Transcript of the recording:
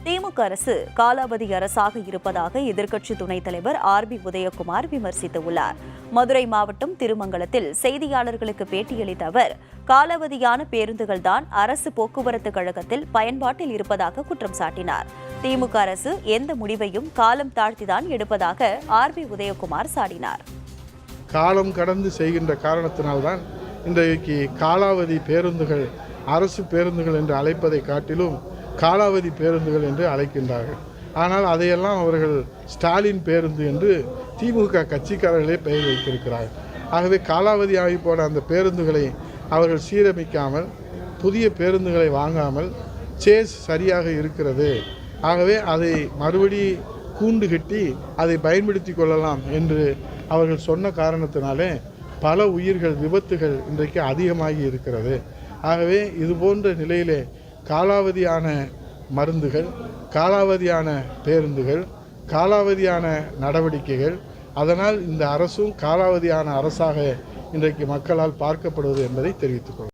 திமுக அரசு காலாவதி அரசாக இருப்பதாக எதிர்க்கட்சி துணைத் தலைவர் RB உதயகுமார் விமர்சித்துள்ளார். மதுரை மாவட்டம் திருமங்கலத்தில் செய்தியாளர்களுக்கு பேட்டியளித்த அவர், காலாவதியான பேருந்துகள்தான் அரசு போக்குவரத்து கழகத்தில் பயன்பாட்டில் இருப்பதாக குற்றம் சாட்டினார். திமுக அரசு எந்த முடிவையும் காலம் தாழ்த்திதான் எடுப்பதாக RB உதயகுமார் சாடினார். காலம் கடந்து செய்கின்ற காரணத்தினால்தான் இன்றைக்கு காலாவதி பேருந்துகள் அரசு பேருந்துகள் என்று அழைப்பதை காட்டிலும் காலாவதி பேருந்துகள் என்று அழைக்கின்றார்கள். ஆனால் அதையெல்லாம் அவர்கள் ஸ்டாலின் பேருந்து என்று திமுக கட்சிக்காரர்களே பெயர் வைத்திருக்கிறார்கள். ஆகவே காலாவதி ஆகி போன அந்த பேருந்துகளை அவர்கள் சீரமைக்காமல் புதிய பேருந்துகளை வாங்காமல் சேஸ் சரியாக இருக்கிறது, ஆகவே அதை மறுபடி கூண்டு கட்டி அதை பயன்படுத்தி கொள்ளலாம் என்று அவர்கள் சொன்ன காரணத்தினாலே பல உயிர்கள் விபத்துகள் இன்றைக்கு அதிகமாகி இருக்கிறது. ஆகவே இதுபோன்ற நிலையிலே காலாவதியான மருந்துகள், காலாவதியான பேருந்துகள், காலாவதியான நடவடிக்கைகள், அதனால் இந்த அரசும் காலாவதியான அரசாக இன்றைக்கு மக்களால் பார்க்கப்படுவது என்பதை தெரிவித்துக் கொள்கிறேன்.